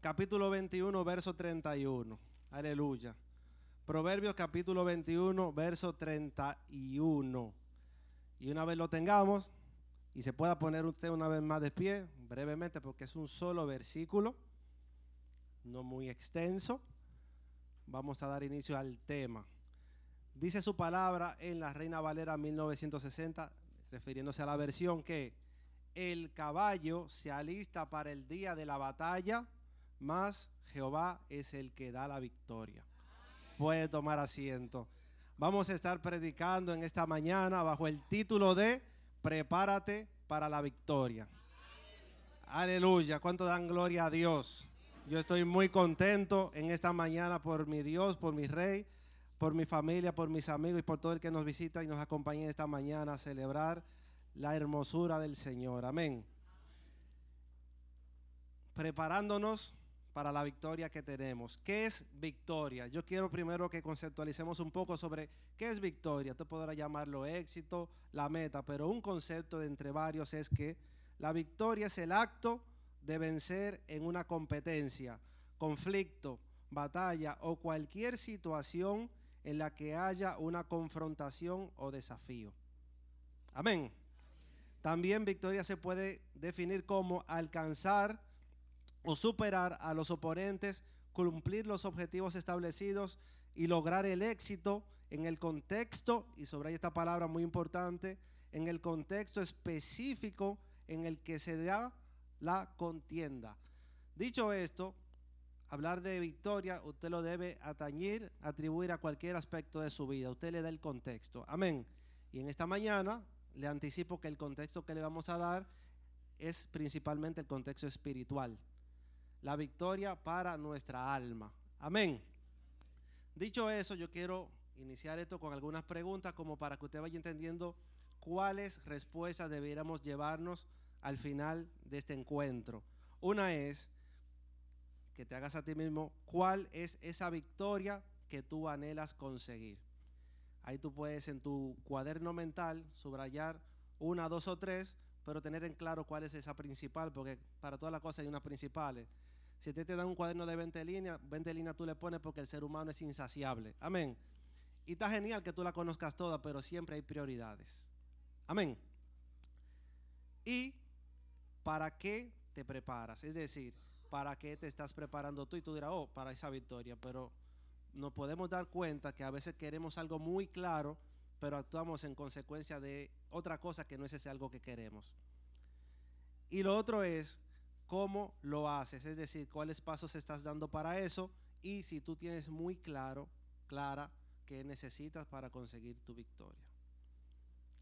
capítulo 21, verso 31. Aleluya. Proverbios capítulo 21, verso 31. Y una vez lo tengamos, y se pueda poner usted una vez más de pie, brevemente, porque es un solo versículo, no muy extenso. Vamos a dar inicio al tema. Dice su palabra en la Reina Valera 1960, refiriéndose a la versión, que el caballo se alista para el día de la batalla, mas Jehová es el que da la victoria. Puede tomar asiento. Vamos a estar predicando en esta mañana bajo el título de Prepárate para la victoria. Aleluya, ¿cuánto dan gloria a Dios? Yo estoy muy contento en esta mañana por mi Dios, por mi Rey, por mi familia, por mis amigos y por todo el que nos visita y nos acompaña esta mañana a celebrar la hermosura del Señor. Amén. Preparándonos para la victoria que tenemos. ¿Qué es victoria? Yo quiero primero que conceptualicemos un poco sobre qué es victoria. Usted podrá llamarlo éxito, la meta, pero un concepto de entre varios es que la victoria es el acto de vencer en una competencia, conflicto, batalla o cualquier situación en la que haya una confrontación o desafío. Amén. También victoria se puede definir como alcanzar o superar a los oponentes, cumplir los objetivos establecidos y lograr el éxito en el contexto, y sobre esta palabra muy importante, en el contexto específico en el que se da la contienda. Dicho esto, hablar de victoria usted lo debe atribuir a cualquier aspecto de su vida. Usted le da el contexto. Amén. Y en esta mañana le anticipo que el contexto que le vamos a dar es principalmente el contexto espiritual. La victoria para nuestra alma. Amén. Dicho eso, yo quiero iniciar esto con algunas preguntas como para que usted vaya entendiendo cuáles respuestas debiéramos llevarnos al final de este encuentro. Una es que te hagas a ti mismo cuál es esa victoria que tú anhelas conseguir. Ahí tú puedes en tu cuaderno mental subrayar una, dos o tres, pero tener en claro cuál es esa principal, porque para todas las cosas hay unas principales. Si te dan un cuaderno de 20 líneas tú le pones porque el ser humano es insaciable. Amén. Y está genial que tú la conozcas toda, pero siempre hay prioridades. Amén. ¿Y para qué te preparas? Es decir, ¿para qué te estás preparando tú? Y tú dirás, oh, para esa victoria. Pero nos podemos dar cuenta que a veces queremos algo muy claro, pero actuamos en consecuencia de otra cosa que no es ese algo que queremos. Y lo otro es cómo lo haces, es decir, cuáles pasos estás dando para eso y si tú tienes muy clara qué necesitas para conseguir tu victoria.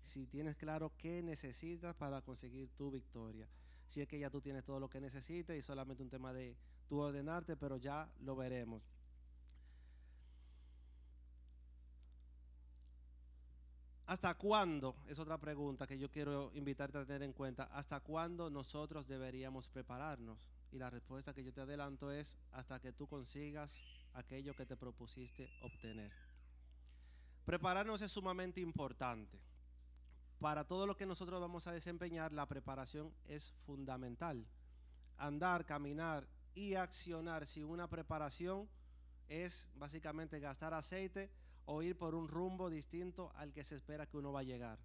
Si tienes claro qué necesitas para conseguir tu victoria. Si es que ya tú tienes todo lo que necesitas y solamente un tema de tú ordenarte, pero ya lo veremos. ¿Hasta cuándo? Es otra pregunta que yo quiero invitarte a tener en cuenta. ¿Hasta cuándo nosotros deberíamos prepararnos? Y la respuesta que yo te adelanto es hasta que tú consigas aquello que te propusiste obtener. Prepararnos es sumamente importante. Para todo lo que nosotros vamos a desempeñar, la preparación es fundamental. Andar, caminar y accionar sin una preparación es básicamente gastar aceite o ir por un rumbo distinto al que se espera que uno va a llegar.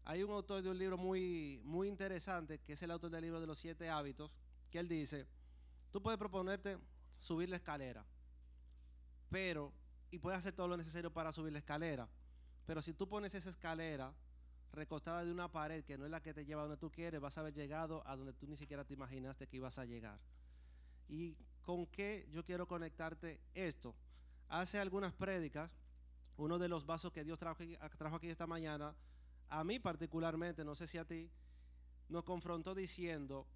Hay un autor de un libro muy interesante, que es el autor del libro de los 7 hábitos, que él dice, tú puedes proponerte subir la escalera, y puedes hacer todo lo necesario para subir la escalera, pero si tú pones esa escalera recostada de una pared que no es la que te lleva a donde tú quieres, vas a haber llegado a donde tú ni siquiera te imaginaste que ibas a llegar. ¿Y con qué yo quiero conectarte esto? Hace algunas prédicas, uno de los vasos que Dios trajo aquí esta mañana, a mí particularmente, no sé si a ti, nos confrontó diciendo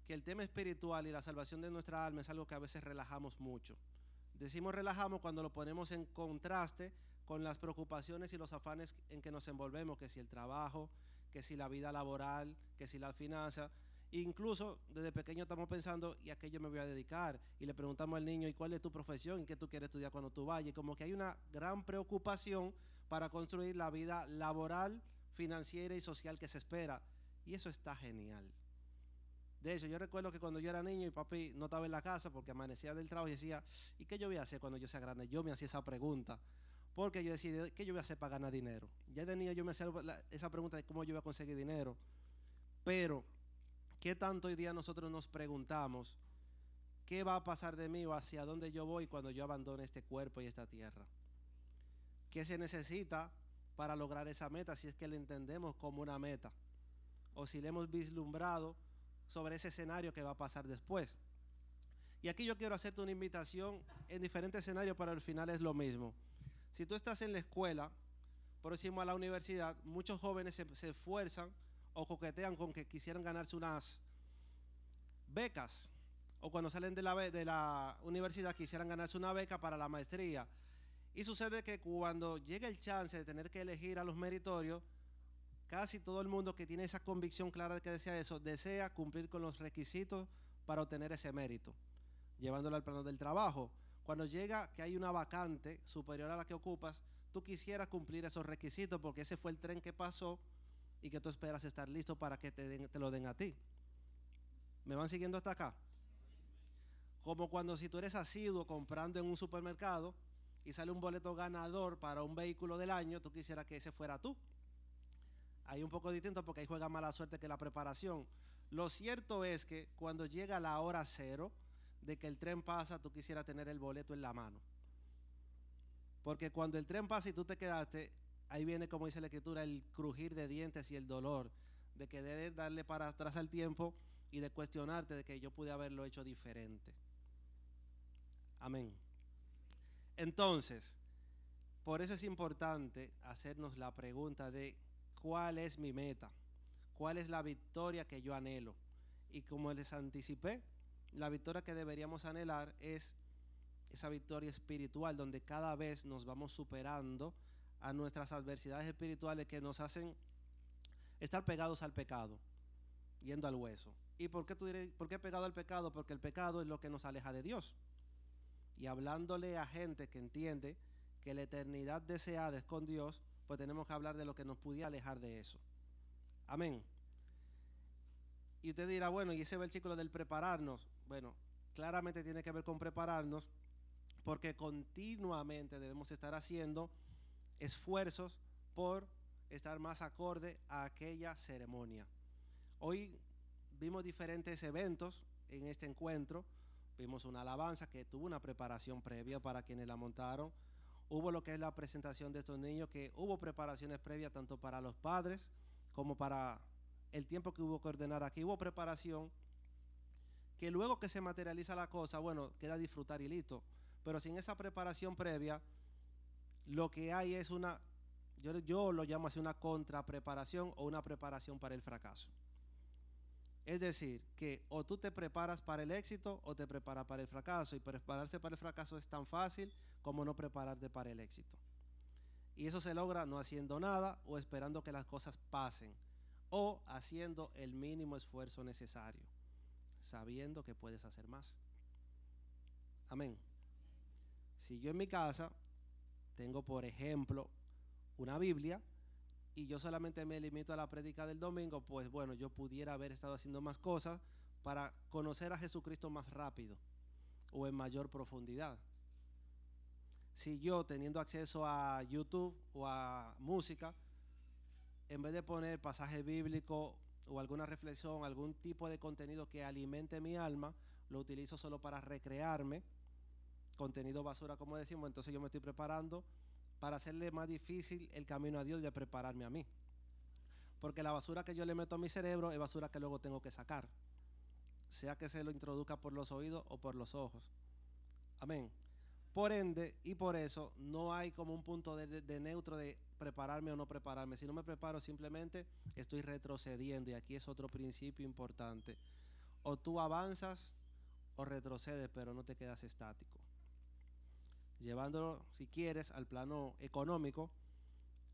que el tema espiritual y la salvación de nuestra alma es algo que a veces relajamos mucho. Decimos relajamos cuando lo ponemos en contraste con las preocupaciones y los afanes en que nos envolvemos, que si el trabajo, que si la vida laboral, que si las finanzas. Incluso desde pequeño estamos pensando, ¿y a qué yo me voy a dedicar? Y le preguntamos al niño, ¿y cuál es tu profesión? ¿Y qué tú quieres estudiar cuando tú vayas? Y como que hay una gran preocupación para construir la vida laboral, financiera y social que se espera. Y eso está genial. De hecho, yo recuerdo que cuando yo era niño y papi no estaba en la casa porque amanecía del trabajo y decía, ¿y qué yo voy a hacer cuando yo sea grande? Yo me hacía esa pregunta. Porque yo decía, ¿qué yo voy a hacer para ganar dinero? Ya de niño yo me hacía esa pregunta de cómo yo voy a conseguir dinero. Pero, ¿qué tanto hoy día nosotros nos preguntamos qué va a pasar de mí o hacia dónde yo voy cuando yo abandone este cuerpo y esta tierra? ¿Qué se necesita para lograr esa meta si es que le entendemos como una meta? O si le hemos vislumbrado sobre ese escenario que va a pasar después. Y aquí yo quiero hacerte una invitación en diferentes escenarios, pero al final es lo mismo. Si tú estás en la escuela, próximo a la universidad, muchos jóvenes se esfuerzan o coquetean con que quisieran ganarse unas becas, o cuando salen de la universidad quisieran ganarse una beca para la maestría. Y sucede que cuando llega el chance de tener que elegir a los meritorios, casi todo el mundo que tiene esa convicción clara de que desea eso, desea cumplir con los requisitos para obtener ese mérito, llevándolo al plano del trabajo. Cuando llega que hay una vacante superior a la que ocupas, tú quisieras cumplir esos requisitos porque ese fue el tren que pasó y que tú esperas estar listo para que te lo den a ti. ¿Me van siguiendo hasta acá? Como cuando si tú eres asiduo comprando en un supermercado y sale un boleto ganador para un vehículo del año, tú quisieras que ese fuera tú. Hay un poco distinto porque ahí juega mala suerte que la preparación. Lo cierto es que cuando llega la hora cero de que el tren pasa, tú quisieras tener el boleto en la mano. Porque cuando el tren pasa y tú te quedaste, ahí viene, como dice la escritura, el crujir de dientes y el dolor de querer darle para atrás al tiempo y de cuestionarte de que yo pude haberlo hecho diferente. Amén. Entonces, por eso es importante hacernos la pregunta de ¿cuál es mi meta? ¿Cuál es la victoria que yo anhelo? Y como les anticipé, la victoria que deberíamos anhelar es esa victoria espiritual donde cada vez nos vamos superando a nuestras adversidades espirituales que nos hacen estar pegados al pecado, yendo al hueso. ¿Y por qué pegado al pecado? Porque el pecado es lo que nos aleja de Dios. Y hablándole a gente que entiende que la eternidad deseada es con Dios, pues tenemos que hablar de lo que nos pudiera alejar de eso. Amén. Y usted dirá, bueno, y ese versículo del prepararnos, bueno, claramente tiene que ver con prepararnos porque continuamente debemos estar haciendo esfuerzos por estar más acorde a aquella ceremonia. Hoy vimos diferentes eventos en este encuentro. Vimos una alabanza que tuvo una preparación previa para quienes la montaron. Hubo lo que es la presentación de estos niños, que hubo preparaciones previas tanto para los padres como para el tiempo que hubo que ordenar aquí. Hubo preparación que luego que se materializa la cosa, bueno, queda disfrutar y listo. Pero sin esa preparación previa, lo que hay es yo lo llamo así, una contrapreparación o una preparación para el fracaso. Es decir, que o tú te preparas para el éxito o te preparas para el fracaso. Y prepararse para el fracaso es tan fácil como no prepararte para el éxito. Y eso se logra no haciendo nada o esperando que las cosas pasen o haciendo el mínimo esfuerzo necesario, sabiendo que puedes hacer más. Amén. Si yo en mi casa tengo, por ejemplo, una Biblia y yo solamente me limito a la prédica del domingo, pues bueno, yo pudiera haber estado haciendo más cosas para conocer a Jesucristo más rápido o en mayor profundidad. Si yo, teniendo acceso a YouTube o a música, en vez de poner pasaje bíblico o alguna reflexión, algún tipo de contenido que alimente mi alma, lo utilizo solo para recrearme, contenido basura como decimos, entonces yo me estoy preparando para hacerle más difícil el camino a Dios de prepararme a mí. Porque la basura que yo le meto a mi cerebro es basura que luego tengo que sacar, sea que se lo introduzca por los oídos o por los ojos. Amén. Por ende, y por eso, no hay como un punto de neutro de prepararme o no prepararme. Si no me preparo, simplemente estoy retrocediendo. Y aquí es otro principio importante. O tú avanzas o retrocedes, pero no te quedas estático. Llevándolo, si quieres, al plano económico,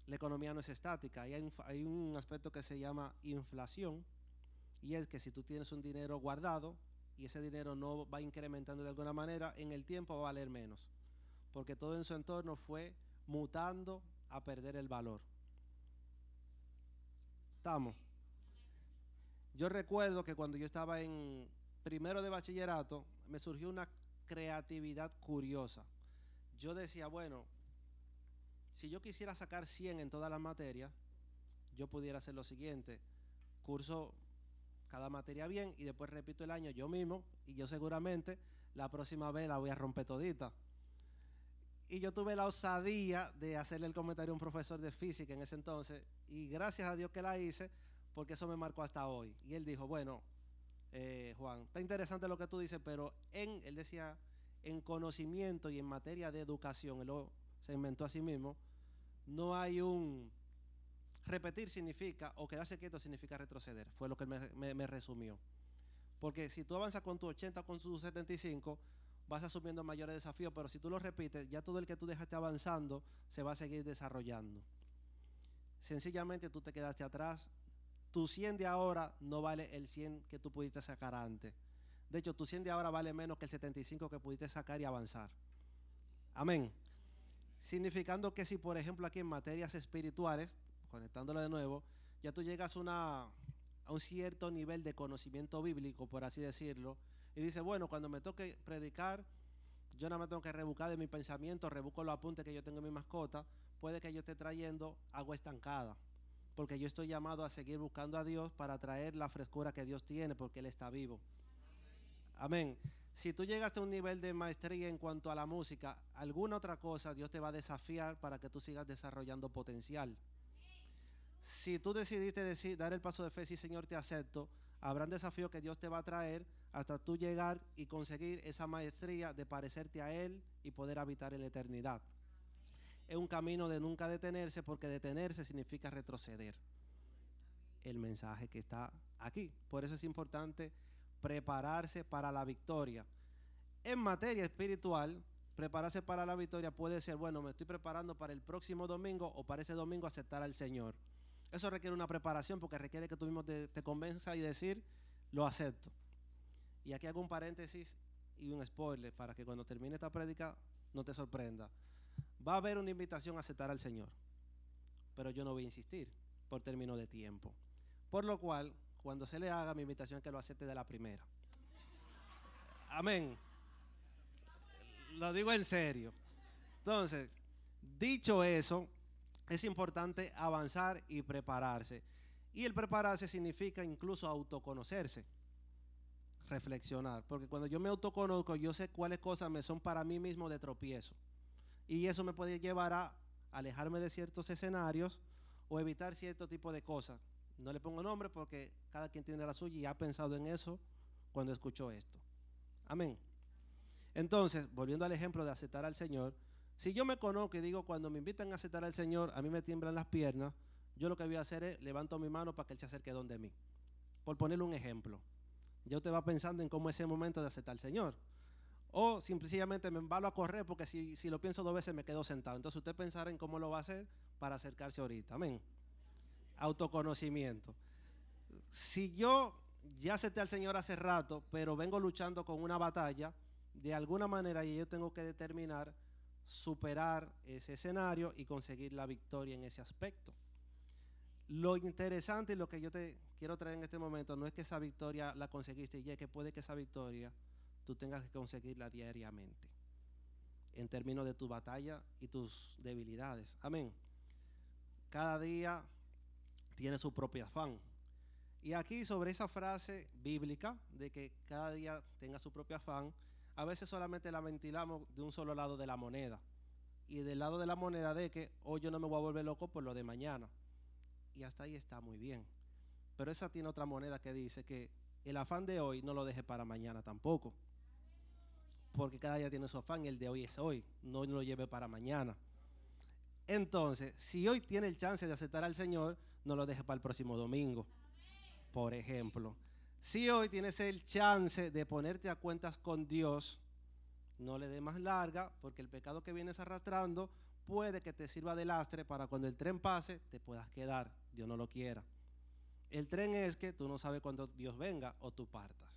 la economía no es estática. Hay un aspecto que se llama inflación, y es que si tú tienes un dinero guardado y ese dinero no va incrementando de alguna manera, en el tiempo va a valer menos, porque todo en su entorno fue mutando a perder el valor. ¿Estamos? Yo recuerdo que cuando yo estaba en primero de bachillerato, me surgió una creatividad curiosa. Yo decía, bueno, si yo quisiera sacar 100 en todas las materias, yo pudiera hacer lo siguiente: curso cada materia bien y después repito el año yo mismo y yo seguramente la próxima vez la voy a romper todita. Y yo tuve la osadía de hacerle el comentario a un profesor de física en ese entonces, y gracias a Dios que la hice, porque eso me marcó hasta hoy. Y él dijo, bueno, Juan, está interesante lo que tú dices, pero él decía, en conocimiento y en materia de educación, se inventó a sí mismo, no hay un repetir significa, o quedarse quieto significa retroceder. Fue lo que me resumió. Porque si tú avanzas con tu 80, con tu 75, vas asumiendo mayores desafíos, pero si tú lo repites, ya todo el que tú dejaste avanzando se va a seguir desarrollando. Sencillamente tú te quedaste atrás. Tu 100 de ahora no vale el 100 que tú pudiste sacar antes. De hecho, tu 100 de ahora vale menos que el 75 que pudiste sacar y avanzar. Amén. Significando que si, por ejemplo, aquí en materias espirituales, conectándolo de nuevo, ya tú llegas a un cierto nivel de conocimiento bíblico, por así decirlo, y dices, bueno, cuando me toque predicar, yo no me tengo que rebuscar de mi pensamiento, rebusco los apuntes que yo tengo en mi mascota, puede que yo esté trayendo agua estancada, porque yo estoy llamado a seguir buscando a Dios para traer la frescura que Dios tiene, porque Él está vivo. Amén. Si tú llegaste a un nivel de maestría en cuanto a la música, alguna otra cosa Dios te va a desafiar para que tú sigas desarrollando potencial. Si tú decidiste dar el paso de fe, sí Señor te acepto, habrán desafíos que Dios te va a traer hasta tú llegar y conseguir esa maestría de parecerte a Él y poder habitar en la eternidad. Es un camino de nunca detenerse, porque detenerse significa retroceder. El mensaje que está aquí. Por eso es importante prepararse para la victoria. En materia espiritual, prepararse para la victoria puede ser, bueno, me estoy preparando para el próximo domingo o para ese domingo aceptar al Señor. Eso requiere una preparación, porque requiere que tú mismo te convenzas y decir, lo acepto. Y aquí hago un paréntesis y un spoiler para que cuando termine esta prédica no te sorprenda. Va a haber una invitación a aceptar al Señor, pero yo no voy a insistir por término de tiempo. Por lo cual, cuando se le haga, mi invitación es que lo acepte de la primera. Amén. Lo digo en serio. Entonces, dicho eso, es importante avanzar y prepararse. Y el prepararse significa incluso autoconocerse, reflexionar. Porque cuando yo me autoconozco, yo sé cuáles cosas me son para mí mismo de tropiezo. Y eso me puede llevar a alejarme de ciertos escenarios o evitar cierto tipo de cosas. No le pongo nombre porque cada quien tiene la suya y ha pensado en eso cuando escuchó esto. Amén. Entonces, volviendo al ejemplo de aceptar al Señor, si yo me conozco y digo, cuando me invitan a aceptar al Señor, a mí me tiemblan las piernas, yo lo que voy a hacer es levanto mi mano para que Él se acerque donde mí. Por ponerle un ejemplo. Ya usted va pensando en cómo es ese momento de aceptar al Señor. O sencillamente me embalo a correr, porque si lo pienso 2 veces me quedo sentado. Entonces usted pensará en cómo lo va a hacer para acercarse ahorita. Amén. Autoconocimiento. Si yo ya acepté al Señor hace rato, pero vengo luchando con una batalla, de alguna manera yo tengo que determinar superar ese escenario y conseguir la victoria en ese aspecto. Lo interesante y lo que yo te quiero traer en este momento no es que esa victoria la conseguiste y es que puede que esa victoria tú tengas que conseguirla diariamente en términos de tu batalla y tus debilidades. Amén. Cada día tiene su propio afán. Y aquí, sobre esa frase bíblica de que cada día tenga su propio afán, a veces solamente la ventilamos de un solo lado de la moneda. Y del lado de la moneda de que hoy yo no me voy a volver loco por lo de mañana. Y hasta ahí está muy bien. Pero esa tiene otra moneda que dice que el afán de hoy no lo deje para mañana tampoco. Porque cada día tiene su afán y el de hoy es hoy. No lo lleve para mañana. Entonces, si hoy tiene el chance de aceptar al Señor, no lo deje para el próximo domingo. Por ejemplo, si hoy tienes el chance de ponerte a cuentas con Dios, no le dé más larga, porque el pecado que vienes arrastrando puede que te sirva de lastre para cuando el tren pase te puedas quedar. Dios no lo quiera. El tren es que tú no sabes cuándo Dios venga o tú partas.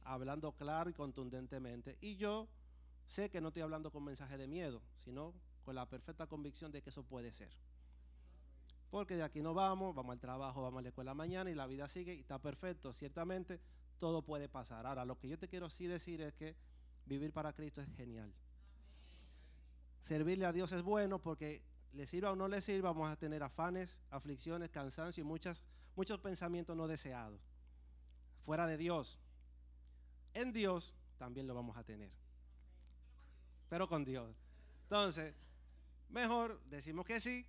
Hablando claro y contundentemente. Y yo sé que no estoy hablando con mensaje de miedo, sino con la perfecta convicción de que eso puede ser. porque de aquí no vamos al trabajo, vamos a la escuela mañana y la vida sigue y está perfecto. Ciertamente todo puede pasar. Ahora, lo que yo te quiero sí decir es que vivir para Cristo es genial. Servirle a Dios es bueno porque le sirva o no le sirva, vamos a tener afanes, aflicciones, cansancio y muchos pensamientos no deseados. Fuera de Dios. En Dios también lo vamos a tener. Pero con Dios. Entonces, mejor decimos que sí.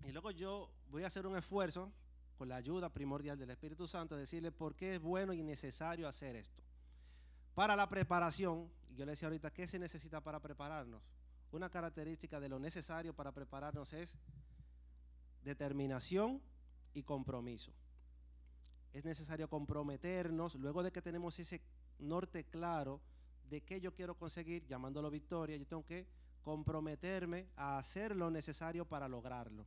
Y luego yo voy a hacer un esfuerzo con la ayuda primordial del Espíritu Santo, decirle por qué es bueno y necesario hacer esto. Para la preparación, y yo le decía ahorita, ¿qué se necesita para prepararnos? Una característica de lo necesario para prepararnos es determinación y compromiso. Es necesario comprometernos, luego de que tenemos ese norte claro de qué yo quiero conseguir, llamándolo victoria, yo tengo que comprometerme a hacer lo necesario para lograrlo.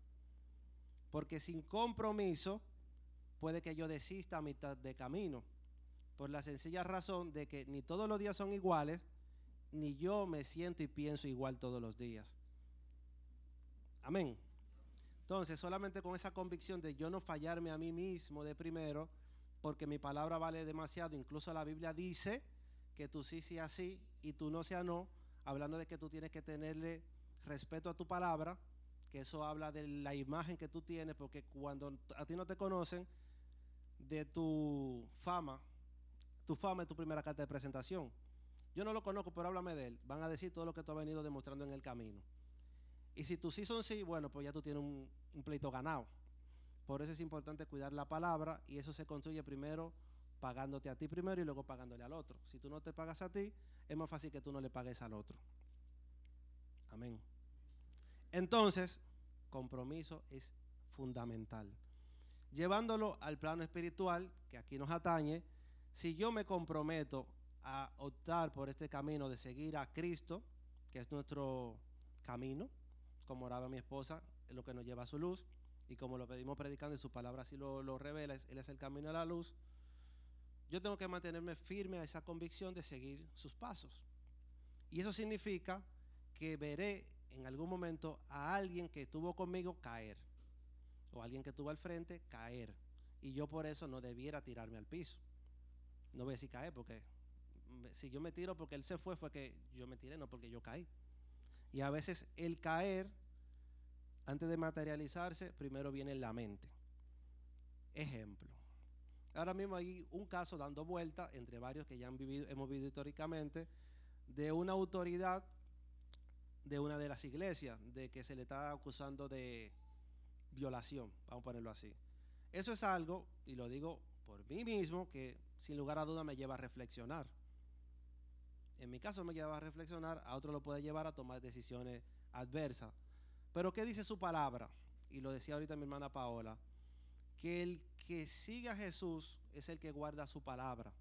Porque sin compromiso puede que yo desista a mitad de camino, por la sencilla razón de que ni todos los días son iguales, ni yo me siento y pienso igual todos los días. Amén. Entonces, solamente con esa convicción de yo no fallarme a mí mismo de primero, porque mi palabra vale demasiado. Incluso la Biblia dice que tú sí sea sí y tú no sea no, hablando de que tú tienes que tenerle respeto a tu palabra, que eso habla de la imagen que tú tienes, porque cuando a ti no te conocen, de tu fama es tu primera carta de presentación. Yo no lo conozco, pero háblame de él. Van a decir todo lo que tú has venido demostrando en el camino. Y si tú sí son sí, bueno, pues ya tú tienes un pleito ganado. Por eso es importante cuidar la palabra, y eso se construye primero pagándote a ti primero y luego pagándole al otro. Si tú no te pagas a ti, es más fácil que tú no le pagues al otro. Amén. Entonces, compromiso es fundamental. Llevándolo al plano espiritual, que aquí nos atañe, si yo me comprometo a optar por este camino de seguir a Cristo, que es nuestro camino, como oraba mi esposa, es lo que nos lleva a su luz, y como lo pedimos predicando y su palabra así lo revela, Él es el camino a la luz. Yo tengo que mantenerme firme a esa convicción de seguir sus pasos. Y eso significa que veré en algún momento a alguien que estuvo conmigo caer, o alguien que estuvo al frente caer, y yo por eso no debiera tirarme al piso. No voy a decir caer, porque si yo me tiro porque él se fue que yo me tiré, no porque yo caí. Y a veces el caer, antes de materializarse, primero viene en la mente. Ejemplo. Ahora mismo hay un caso dando vuelta entre varios que ya hemos vivido históricamente, de una autoridad de una de las iglesias, de que se le está acusando de violación, vamos a ponerlo así. Eso es algo, y lo digo por mí mismo, que sin lugar a duda me lleva a reflexionar. En mi caso me lleva a reflexionar, a otro lo puede llevar a tomar decisiones adversas. Pero ¿qué dice su palabra? Y lo decía ahorita mi hermana Paola, que el que sigue a Jesús es el que guarda su palabra.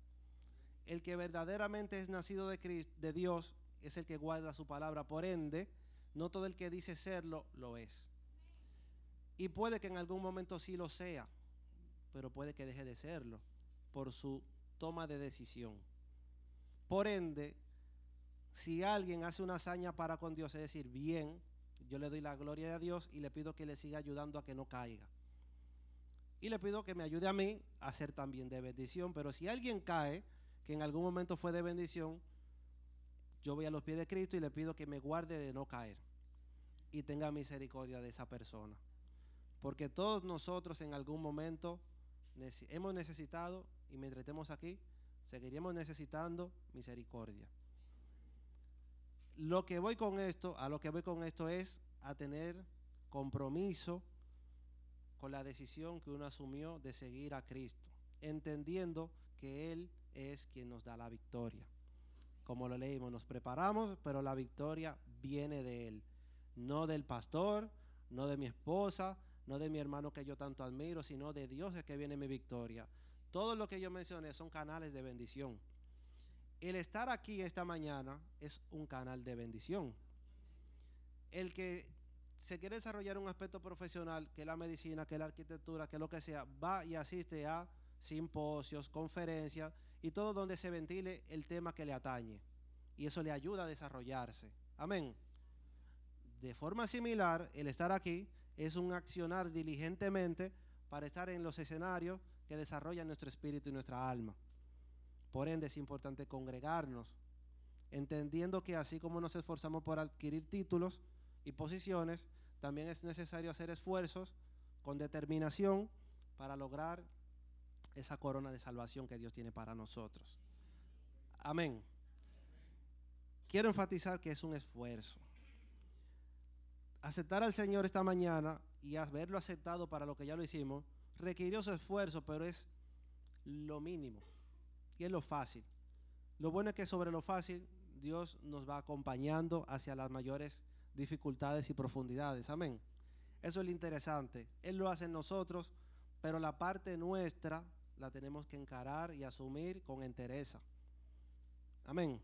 El que verdaderamente es nacido de Cristo, de Dios, es el que guarda su palabra. Por ende, no todo el que dice serlo, lo es. Y puede que en algún momento sí lo sea, pero puede que deje de serlo por su toma de decisión. Por ende, si alguien hace una hazaña para con Dios, es decir, bien, yo le doy la gloria a Dios y le pido que le siga ayudando a que no caiga. Y le pido que me ayude a mí a ser también de bendición. Pero si alguien cae, que en algún momento fue de bendición, yo voy a los pies de Cristo y le pido que me guarde de no caer y tenga misericordia de esa persona. Porque todos nosotros en algún momento hemos necesitado, y mientras estemos aquí, seguiremos necesitando misericordia. A lo que voy con esto es a tener compromiso con la decisión que uno asumió de seguir a Cristo, entendiendo que Él es quien nos da la victoria. Como lo leímos, nos preparamos, pero la victoria viene de Él, no del pastor, no de mi esposa, no de mi hermano que yo tanto admiro, sino de Dios es que viene mi victoria. Todo lo que yo mencioné son canales de bendición. El estar aquí esta mañana es un canal de bendición. El que se quiere desarrollar un aspecto profesional, que es la medicina, que es la arquitectura, que lo que sea, va y asiste a simposios, conferencias y todo donde se ventile el tema que le atañe. Y eso le ayuda a desarrollarse. Amén. De forma similar, el estar aquí es un accionar diligentemente para estar en los escenarios que desarrollan nuestro espíritu y nuestra alma. Por ende, es importante congregarnos, entendiendo que así como nos esforzamos por adquirir títulos y posiciones, también es necesario hacer esfuerzos con determinación para lograr esa corona de salvación que Dios tiene para nosotros. Amén. Quiero enfatizar que es un esfuerzo. Aceptar al Señor esta mañana y haberlo aceptado para lo que ya lo hicimos, requirió su esfuerzo, pero es lo mínimo y es lo fácil. Lo bueno es que sobre lo fácil Dios nos va acompañando hacia las mayores dificultades y profundidades. Amén. Eso es lo interesante. Él lo hace en nosotros, pero la parte nuestra la tenemos que encarar y asumir con entereza. Amén.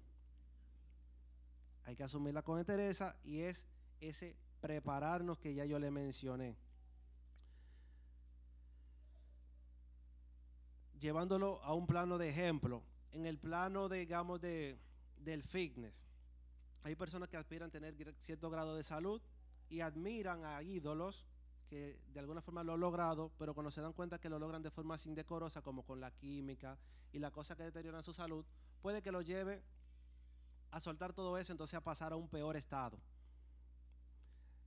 Hay que asumirla con entereza y es ese prepararnos que ya yo le mencioné. Llevándolo a un plano de ejemplo, en el plano, digamos, del fitness. Hay personas que aspiran a tener cierto grado de salud y admiran a ídolos que de alguna forma lo han logrado, pero cuando se dan cuenta que lo logran de forma indecorosa, como con la química y las cosas que deterioran su salud, puede que lo lleve a soltar todo eso, entonces a pasar a un peor estado.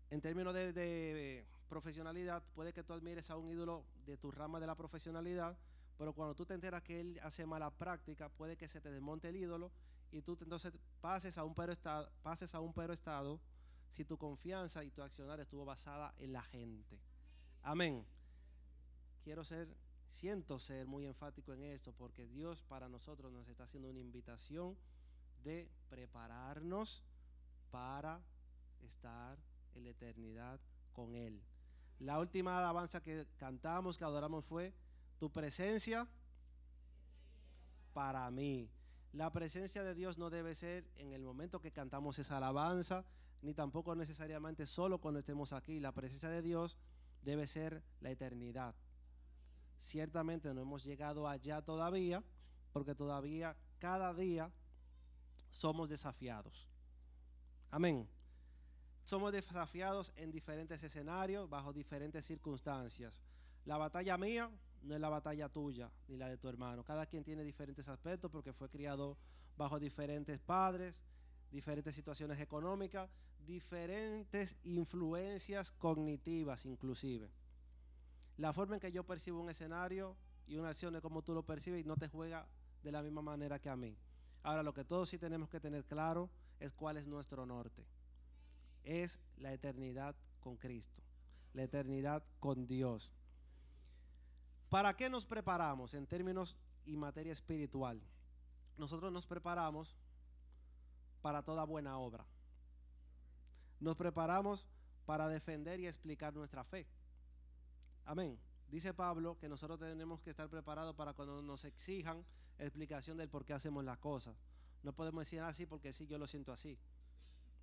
En términos de profesionalidad, puede que tú admires a un ídolo de tu rama de la profesionalidad, pero cuando tú te enteras que él hace mala práctica, puede que se te desmonte el ídolo y tú entonces pases a un peor estado si tu confianza y tu accionar estuvo basada en la gente. Amén. Siento ser muy enfático en esto, porque Dios para nosotros nos está haciendo una invitación de prepararnos para estar en la eternidad con Él. La última alabanza que cantamos, que adoramos fue: tu presencia para mí. La presencia de Dios no debe ser en el momento que cantamos esa alabanza, ni tampoco necesariamente solo cuando estemos aquí. La presencia de Dios debe ser la eternidad. Ciertamente no hemos llegado allá todavía, porque todavía cada día somos desafiados. Amén. Somos desafiados en diferentes escenarios, bajo diferentes circunstancias. La batalla mía no es la batalla tuya ni la de tu hermano. Cada quien tiene diferentes aspectos porque fue criado bajo diferentes padres, diferentes situaciones económicas, diferentes influencias cognitivas inclusive. La forma en que yo percibo un escenario y una acción es como tú lo percibes y no te juega de la misma manera que a mí. Ahora, lo que todos sí tenemos que tener claro es cuál es nuestro norte. Es la eternidad con Cristo, la eternidad con Dios. ¿Para qué nos preparamos en términos y materia espiritual? Nosotros nos preparamos para toda buena obra. Nos preparamos para defender y explicar nuestra fe. Amén. Dice Pablo que nosotros tenemos que estar preparados para cuando nos exijan explicación del por qué hacemos las cosas. No podemos decir así porque sí, yo lo siento así.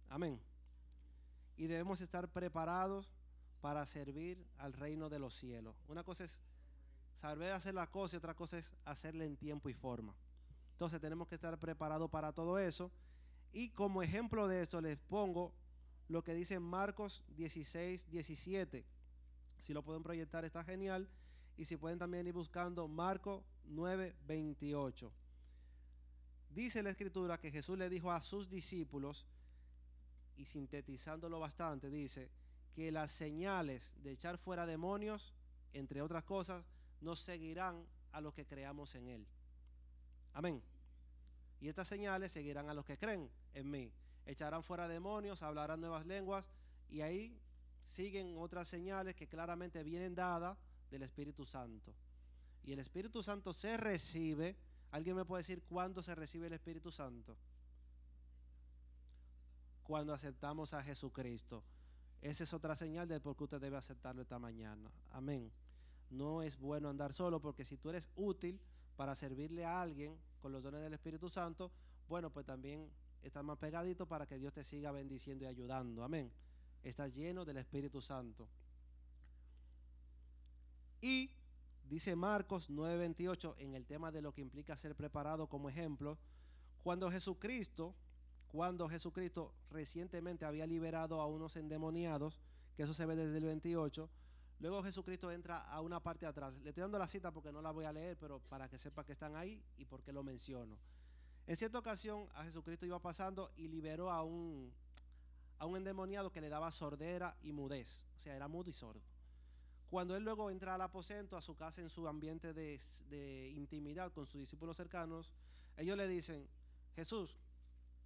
Amén. Y debemos estar preparados para servir al reino de los cielos. Una cosa es saber hacer las cosas y otra cosa es hacerle en tiempo y forma. Entonces tenemos que estar preparados para todo eso. Y como ejemplo de eso les pongo lo que dice Marcos 16, 17. Si lo pueden proyectar está genial. Y si pueden también ir buscando Marcos 9, 28. Dice la escritura que Jesús le dijo a sus discípulos, y sintetizándolo bastante, dice que las señales de echar fuera demonios, entre otras cosas, nos seguirán a los que creamos en Él. Amén. Y estas señales seguirán a los que creen en mí. Echarán fuera demonios, hablarán nuevas lenguas, y ahí siguen otras señales que claramente vienen dadas del Espíritu Santo. Y el Espíritu Santo se recibe. ¿Alguien me puede decir cuándo se recibe el Espíritu Santo? Cuando aceptamos a Jesucristo. Esa es otra señal de por qué usted debe aceptarlo esta mañana. Amén. No es bueno andar solo, porque si tú eres útil para servirle a alguien con los dones del Espíritu Santo, bueno, pues también estás más pegadito para que Dios te siga bendiciendo y ayudando. Amén. Estás lleno del Espíritu Santo. Y dice Marcos 9:28 en el tema de lo que implica ser preparado como ejemplo, cuando Jesucristo recientemente había liberado a unos endemoniados que eso se ve desde el 28. Luego Jesucristo entra a una parte de atrás. Le estoy dando la cita porque no la voy a leer, pero para que sepa que están ahí y por qué lo menciono. En cierta ocasión a Jesucristo iba pasando y liberó a un endemoniado que le daba sordera y mudez, o sea, era mudo y sordo. Cuando él luego entra al aposento, a su casa, en su ambiente de intimidad con sus discípulos cercanos, ellos le dicen: Jesús,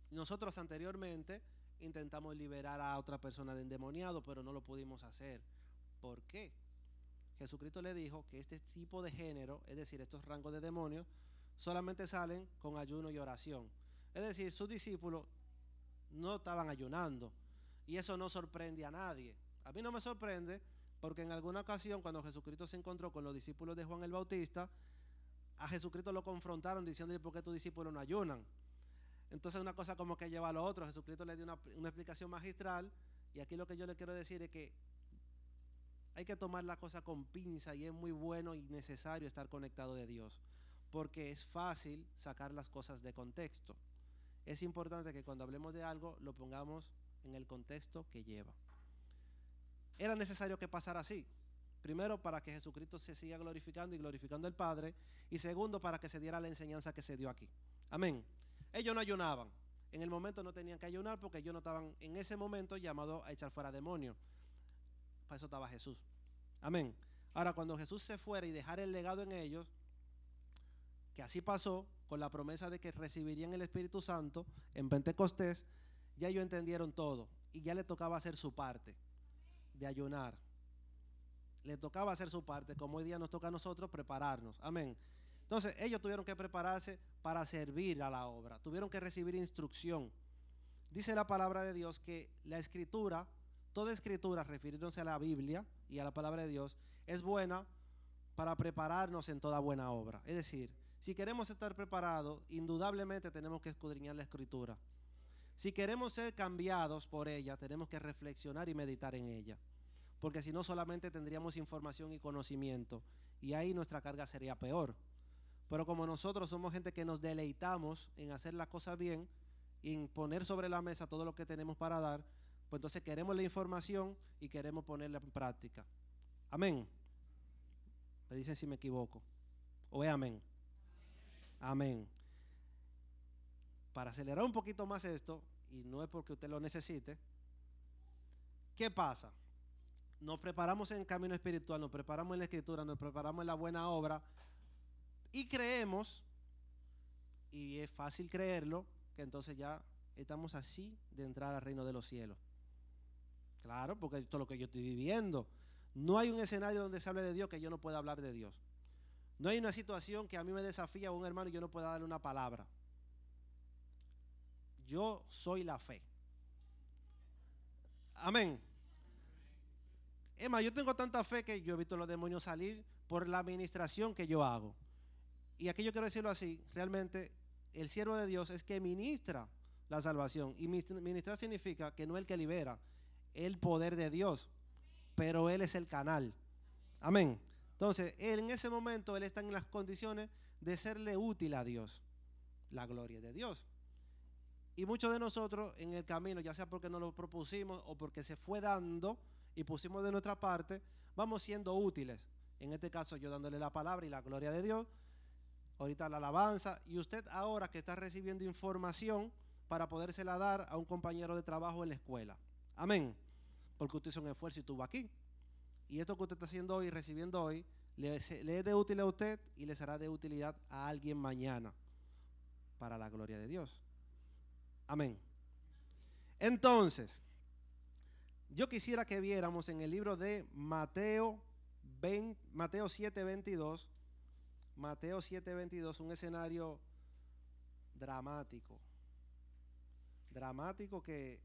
nosotros anteriormente intentamos liberar a otra persona de endemoniado, pero no lo pudimos hacer. ¿Por qué? Jesucristo le dijo que este tipo de género, es decir, estos rangos de demonios, solamente salen con ayuno y oración. Es decir, sus discípulos no estaban ayunando, y eso no sorprende a nadie. A mí no me sorprende, porque en alguna ocasión cuando Jesucristo se encontró con los discípulos de Juan el Bautista, a Jesucristo lo confrontaron diciéndole: ¿por qué tus discípulos no ayunan? Entonces una cosa como que lleva a lo otro. Jesucristo le dio una explicación magistral, y aquí lo que yo le quiero decir es que hay que tomar la cosa con pinza, y es muy bueno y necesario estar conectado de Dios, porque es fácil sacar las cosas de contexto. Es importante que cuando hablemos de algo lo pongamos en el contexto que lleva. Era necesario que pasara así. Primero, para que Jesucristo se siga glorificando y glorificando al Padre, y segundo, para que se diera la enseñanza que se dio aquí. Amén. Ellos no ayunaban. En el momento no tenían que ayunar, porque ellos no estaban en ese momento llamados a echar fuera demonios. Para eso estaba Jesús. Amén. Ahora, cuando Jesús se fuera y dejara el legado en ellos, que así pasó, con la promesa de que recibirían el Espíritu Santo en Pentecostés, ya ellos entendieron todo y ya le tocaba hacer su parte de ayunar. Le tocaba hacer su parte, como hoy día nos toca a nosotros prepararnos. Amén. Entonces ellos tuvieron que prepararse para servir a la obra, tuvieron que recibir instrucción. Dice la palabra de Dios que la escritura, toda escritura, refiriéndose a la Biblia y a la palabra de Dios, es buena para prepararnos en toda buena obra. Es decir, si queremos estar preparados, indudablemente tenemos que escudriñar la escritura. Si queremos ser cambiados por ella, tenemos que reflexionar y meditar en ella, porque si no, solamente tendríamos información y conocimiento, y ahí nuestra carga sería peor. Pero como nosotros somos gente que nos deleitamos en hacer las cosas bien y en poner sobre la mesa todo lo que tenemos para dar, pues entonces queremos la información y queremos ponerla en práctica. Amén. Me dicen si me equivoco. O es amén. Amén. Para acelerar un poquito más esto, y no es porque usted lo necesite, ¿qué pasa? Nos preparamos en el camino espiritual, nos preparamos en la escritura, nos preparamos en la buena obra, y creemos, y es fácil creerlo, que entonces ya estamos así de entrar al reino de los cielos. Claro, porque esto es lo que yo estoy viviendo. No hay un escenario donde se hable de Dios que yo no pueda hablar de Dios. No hay una situación que a mí me desafía a un hermano y yo no pueda darle una palabra. Yo soy la fe. Amén. Es más, yo tengo tanta fe que yo he visto los demonios salir por la administración que yo hago. Y aquí yo quiero decirlo así: realmente el siervo de Dios es que ministra la salvación. Y ministrar significa que no es el que libera, el poder de Dios, pero Él es el canal. Amén. Entonces, él en ese momento, él está en las condiciones de serle útil a Dios. La gloria de Dios. Y muchos de nosotros en el camino, ya sea porque nos lo propusimos o porque se fue dando y pusimos de nuestra parte, vamos siendo útiles. En este caso, yo dándole la palabra y la gloria de Dios, ahorita la alabanza, y usted ahora que está recibiendo información para podérsela dar a un compañero de trabajo en la escuela. Amén. Porque usted hizo un esfuerzo y estuvo aquí. Y esto que usted está haciendo hoy, recibiendo hoy, le es de útil a usted y le será de utilidad a alguien mañana, para la gloria de Dios. Amén. Entonces, yo quisiera que viéramos en el libro de Mateo 7:22, Mateo 7:22, un escenario dramático que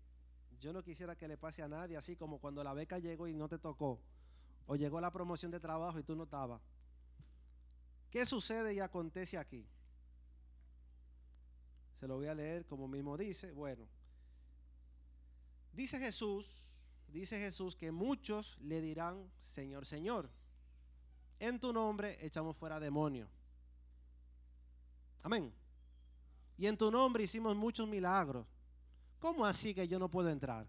yo no quisiera que le pase a nadie, así como cuando la beca llegó y no te tocó, o llegó la promoción de trabajo y tú no estabas. ¿Qué sucede y acontece aquí? Se lo voy a leer como mismo dice. Bueno, dice Jesús que muchos le dirán: Señor, Señor, en tu nombre echamos fuera demonios. Amén. Y en tu nombre hicimos muchos milagros. ¿Cómo así que yo no puedo entrar?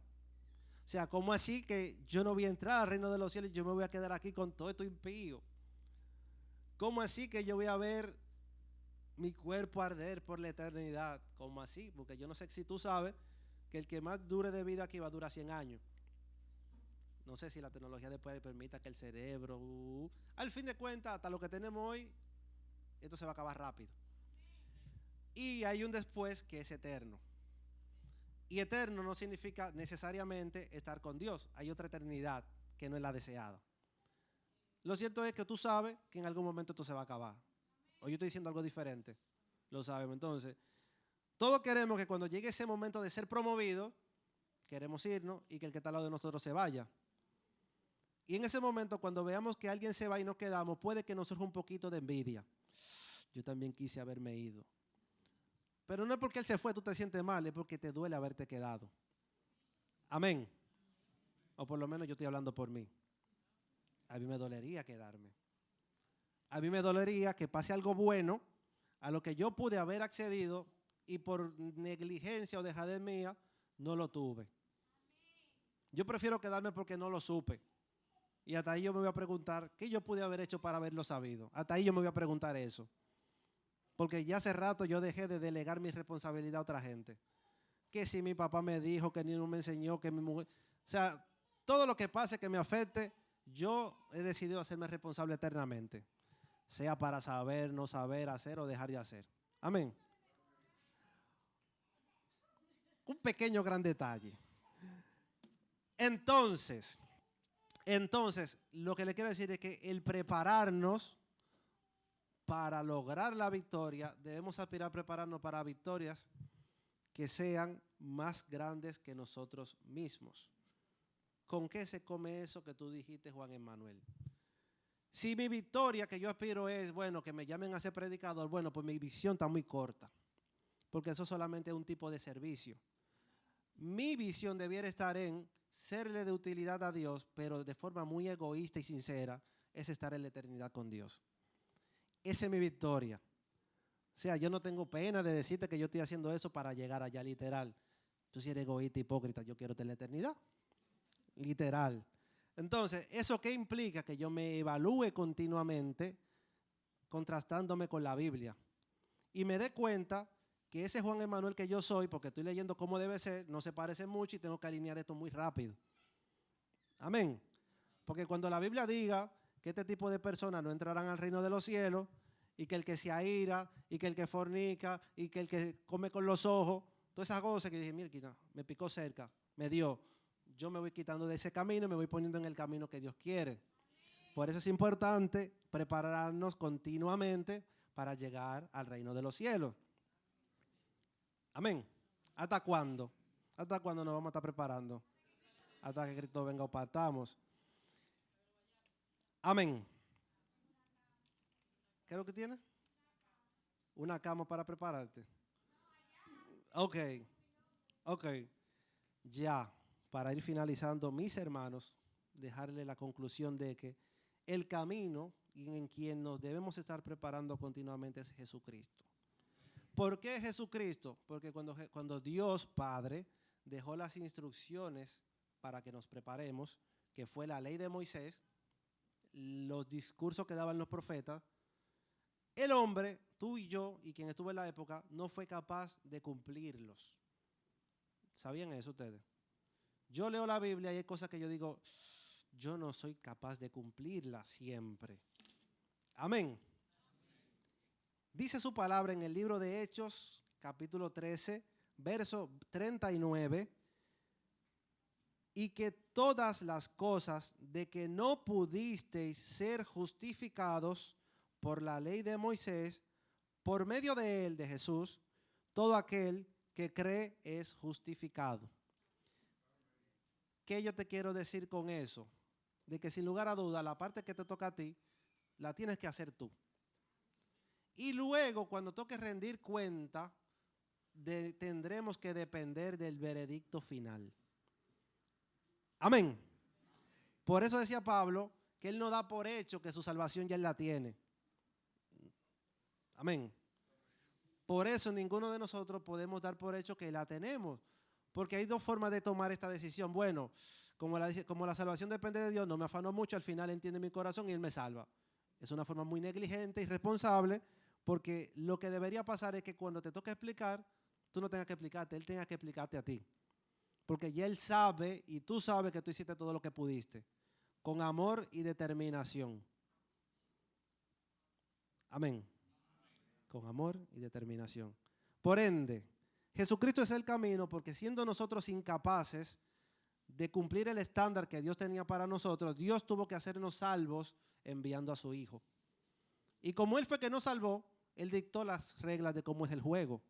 O sea, ¿cómo así que yo no voy a entrar al reino de los cielos y yo me voy a quedar aquí con todo esto impío? ¿Cómo así que yo voy a ver mi cuerpo arder por la eternidad? ¿Cómo así? Porque yo no sé si tú sabes que el que más dure de vida aquí va a durar 100 años. No sé si la tecnología después permita que el cerebro... al fin de cuentas, hasta lo que tenemos hoy, esto se va a acabar rápido. Y hay un después que es eterno. Y eterno no significa necesariamente estar con Dios. Hay otra eternidad que no es la deseada. Lo cierto es que tú sabes que en algún momento esto se va a acabar. O yo estoy diciendo algo diferente. Lo sabemos. Entonces, todos queremos que cuando llegue ese momento de ser promovido, queremos irnos y que el que está al lado de nosotros se vaya. Y en ese momento, cuando veamos que alguien se va y nos quedamos, puede que nos surja un poquito de envidia. Yo también quise haberme ido. Pero no es porque él se fue, tú te sientes mal, es porque te duele haberte quedado. Amén. O por lo menos yo estoy hablando por mí. A mí me dolería quedarme. A mí me dolería que pase algo bueno a lo que yo pude haber accedido y por negligencia o dejadez mía no lo tuve. Yo prefiero quedarme porque no lo supe. Y hasta ahí yo me voy a preguntar, ¿qué yo pude haber hecho para haberlo sabido? Hasta ahí yo me voy a preguntar eso. Porque ya hace rato yo dejé de delegar mi responsabilidad a otra gente. Que si mi papá me dijo, que ni no me enseñó, que mi mujer... O sea, todo lo que pase que me afecte, yo he decidido hacerme responsable eternamente. Sea para saber, no saber, hacer o dejar de hacer. Amén. Un pequeño gran detalle. Entonces, lo que le quiero decir es que el prepararnos para lograr la victoria, debemos aspirar a prepararnos para victorias que sean más grandes que nosotros mismos. ¿Con qué se come eso que tú dijiste, Juan Emmanuel? Si mi victoria que yo aspiro es, bueno, que me llamen a ser predicador, bueno, pues mi visión está muy corta, porque eso solamente es un tipo de servicio. Mi visión debiera estar en serle de utilidad a Dios, pero de forma muy egoísta y sincera, es estar en la eternidad con Dios. Esa es mi victoria. O sea, yo no tengo pena de decirte que yo estoy haciendo eso para llegar allá, literal. Tú si eres egoísta, hipócrita, yo quiero tener la eternidad. Literal. Entonces, ¿eso qué implica? Que yo me evalúe continuamente contrastándome con la Biblia. Y me dé cuenta que ese Juan Emmanuel que yo soy, porque estoy leyendo cómo debe ser, no se parece mucho y tengo que alinear esto muy rápido. Amén. Porque cuando la Biblia diga que este tipo de personas no entrarán al reino de los cielos, y que el que se aira, y que el que fornica, y que el que come con los ojos, todas esas cosas que dije, mira, me picó cerca, me dio. Yo me voy quitando de ese camino y me voy poniendo en el camino que Dios quiere. Por eso es importante prepararnos continuamente para llegar al reino de los cielos. Amén. ¿Hasta cuándo? ¿Hasta cuándo nos vamos a estar preparando? Hasta que Cristo venga o partamos. Amén. ¿Qué es lo que tiene? Una cama para prepararte. Ok. Ya, para ir finalizando, mis hermanos, dejarle la conclusión de que el camino en quien nos debemos estar preparando continuamente es Jesucristo. ¿Por qué Jesucristo? Porque cuando Dios Padre dejó las instrucciones para que nos preparemos, que fue la ley de Moisés, los discursos que daban los profetas, el hombre, tú y yo, y quien estuvo en la época, no fue capaz de cumplirlos. ¿Sabían eso ustedes? Yo leo la Biblia y hay cosas que yo digo, yo no soy capaz de cumplirlas siempre. Amén. Dice su palabra en el libro de Hechos, capítulo 13, verso 39, y que todas las cosas de que no pudisteis ser justificados por la ley de Moisés, por medio de él, de Jesús, todo aquel que cree es justificado. ¿Qué yo te quiero decir con eso? De que sin lugar a duda la parte que te toca a ti, la tienes que hacer tú. Y luego cuando toque rendir cuenta, tendremos que depender del veredicto final. Amén. Por eso decía Pablo que él no da por hecho que su salvación ya él la tiene. Amén. Por eso ninguno de nosotros podemos dar por hecho que la tenemos. Porque hay dos formas de tomar esta decisión. Bueno, como la salvación depende de Dios, no me afano mucho, al final entiende mi corazón y Él me salva. Es una forma muy negligente, irresponsable, porque lo que debería pasar es que cuando te toque explicar, tú no tengas que explicarte, Él tenga que explicarte a ti. Porque ya Él sabe y tú sabes que tú hiciste todo lo que pudiste, con amor y determinación. Amén. Con amor y determinación. Por ende, Jesucristo es el camino, porque siendo nosotros incapaces de cumplir el estándar que Dios tenía para nosotros, Dios tuvo que hacernos salvos enviando a su Hijo. Y como Él fue que nos salvó, Él dictó las reglas de cómo es el juego.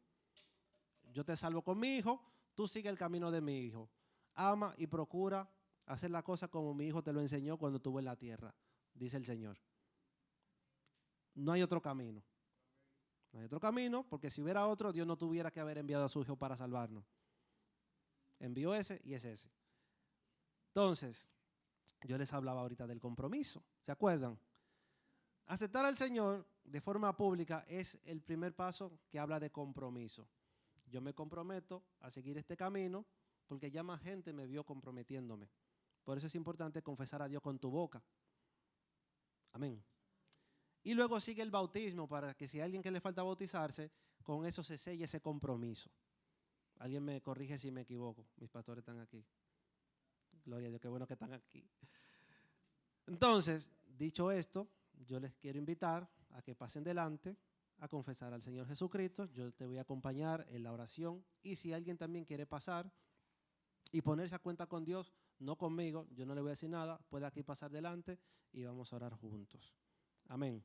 Yo te salvo con mi hijo, tú sigue el camino de mi hijo. Ama y procura hacer la cosa como mi hijo te lo enseñó cuando estuvo en la tierra, dice el Señor. No hay otro camino. No hay otro camino, porque si hubiera otro, Dios no tuviera que haber enviado a su Hijo para salvarnos. Envió ese y es ese. Entonces, yo les hablaba ahorita del compromiso. ¿Se acuerdan? Aceptar al Señor de forma pública es el primer paso que habla de compromiso. Yo me comprometo a seguir este camino porque ya más gente me vio comprometiéndome. Por eso es importante confesar a Dios con tu boca. Amén. Y luego sigue el bautismo para que si hay alguien que le falta bautizarse, con eso se selle ese compromiso. Alguien me corrige si me equivoco. Mis pastores están aquí. Gloria a Dios, qué bueno que están aquí. Entonces, dicho esto, yo les quiero invitar a que pasen delante a confesar al Señor Jesucristo. Yo te voy a acompañar en la oración. Y si alguien también quiere pasar y ponerse a cuenta con Dios, no conmigo, yo no le voy a decir nada, puede aquí pasar delante y vamos a orar juntos. Amén.